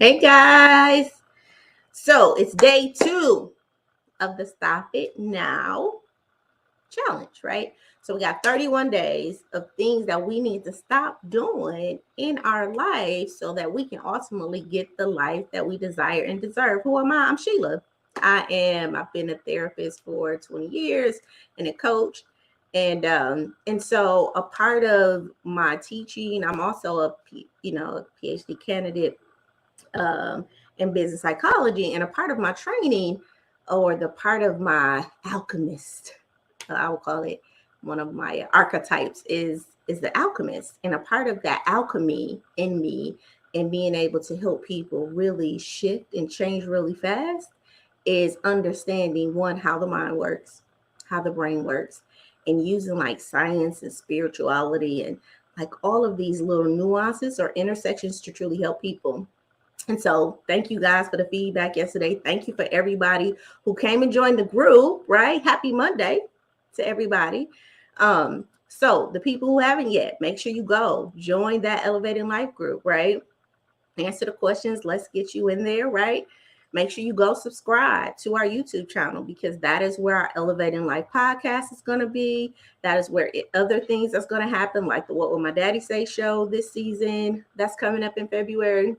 Hey guys. So it's day 2 of the Stop It Now challenge, right? So we got 31 days of things that we need to stop doing in our life so that we can ultimately get the life that we desire and deserve. Who am I? I'm Sheila. I've been a therapist for 20 years and a coach. And so a part of my teaching, I'm also a PhD candidate um, in business psychology. And a part of my training, or the part of my alchemist, I will call it one of my archetypes, is the alchemist. And a part of that alchemy in me and being able to help people really shift and change really fast is understanding, one, how the mind works, how the brain works, and using like science and spirituality and like all of these little nuances or intersections to truly help people. And so thank you guys for the feedback yesterday. Thank you for everybody who came and joined the group, right? Happy Monday to everybody. So the people who haven't yet, make sure you go join that Elevating Life group, right? Answer the questions. Let's get you in there, right? Make sure you go subscribe to our YouTube channel, because that is where our Elevating Life podcast is going to be. That is where other things that's going to happen, like the What Will My Daddy Say show this season that's coming up in February.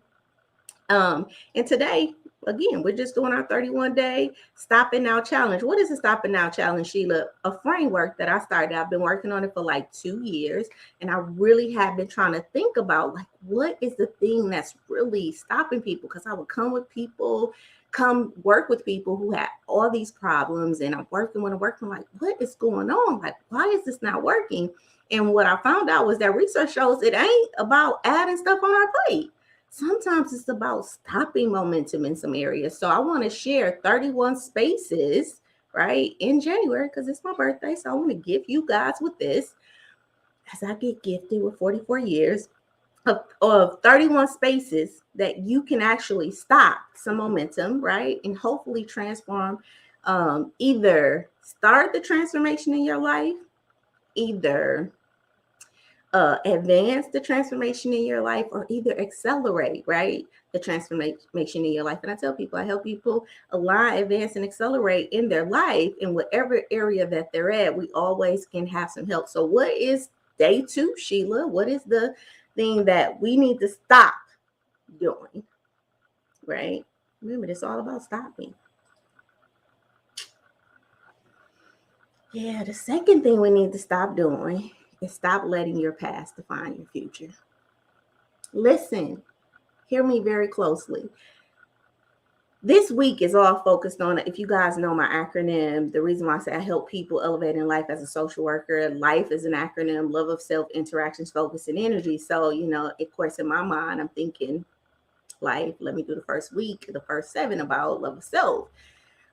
And today, again, we're just doing our 31-day Stop It Now challenge. What is the Stop It Now challenge, Sheila? A framework that I started. I've been working on it for like 2 years, and I really have been trying to think about like, what is the thing that's really stopping people? Because I would come work with people who had all these problems, and I'm working like, what is going on? Like, why is this not working? And what I found out was that research shows it ain't about adding stuff on our plate. Sometimes it's about stopping momentum in some areas. So I want to share 31 spaces, right, in January, because it's my birthday. So I want to give you guys with this, as I get gifted with 44 years of 31 spaces that you can actually stop some momentum, right, and hopefully transform, either start the transformation in your life, either advance the transformation in your life, or either accelerate, right, the transformation in your life. And I tell people, I help people align, advance, and accelerate in their life in whatever area that they're at. We always can have some help. So what is day 2, Sheila? What is the thing that we need to stop doing, right? Remember, it's all about stopping. Yeah, the second thing we need to stop doing is stop letting your past define your future. Listen, hear me very closely. This week is all focused on, if you guys know my acronym, the reason why I say I help people elevate in life as a social worker, life is an acronym: love of self, interactions, focus, and energy. So, of course, in my mind, I'm thinking life. Let me do the first 7 about love of self.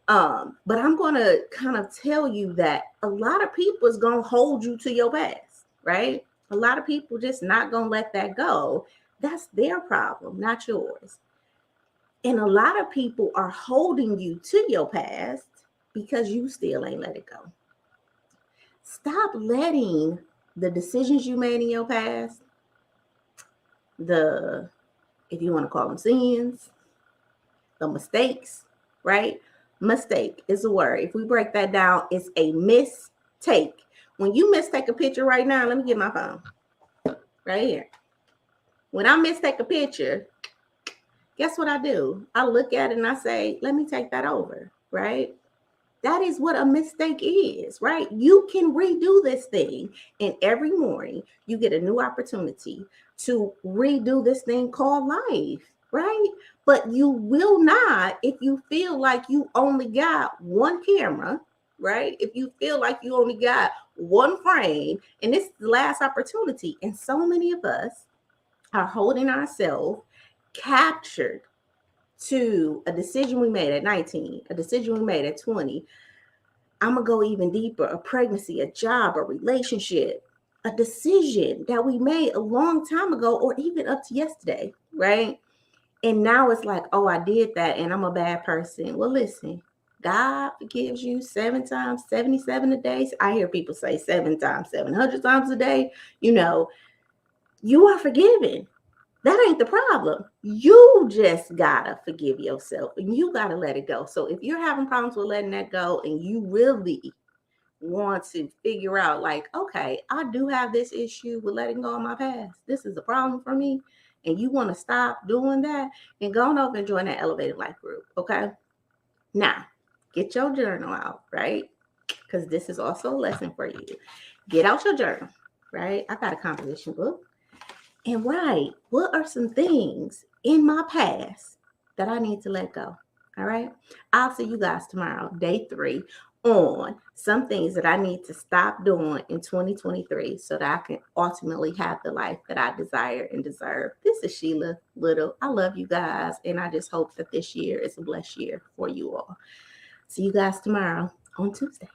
But I'm going to kind of tell you that a lot of people is going to hold you to your past, right? A lot of people just not going to let that go. That's their problem, not yours. And a lot of people are holding you to your past because you still ain't let it go. Stop letting the decisions you made in your past, if you want to call them sins, the mistakes, right? Mistake is a word. If we break that down, it's a mistake. When you mistake a picture right now, let me get my phone right here. When I mistake a picture, guess what I do? I look at it and I say, let me take that over, right? That is what a mistake is, right? You can redo this thing, and every morning you get a new opportunity to redo this thing called life, right? But you will not if you feel like you only got one camera, right? If you feel like you only got one frame, and this is the last opportunity. And so many of us are holding ourselves captured to a decision we made at 19, a decision we made at 20. I'm going to go even deeper: a pregnancy, a job, a relationship, a decision that we made a long time ago, or even up to yesterday, right? And now it's like, oh, I did that and I'm a bad person. Well, listen, God forgives you 7 times, 77 a day. I hear people say 7 times, 700 times a day. You are forgiven. That ain't the problem. You just gotta forgive yourself and you gotta let it go. So if you're having problems with letting that go and you really want to figure out, like, okay, I do have this issue with letting go of my past. This is a problem for me. And you want to stop doing that, and go on over and join that Elevated Life group. Okay. Now, get your journal out, right? Because this is also a lesson for you. Get out your journal, right? I got a composition book, and write, what are some things in my past that I need to let go? All right. I'll see you guys tomorrow, day 3, on some things that I need to stop doing in 2023 so that I can ultimately have the life that I desire and deserve. This is Sheila Little. I love you guys, and I just hope that this year is a blessed year for you all. See you guys tomorrow on Tuesday.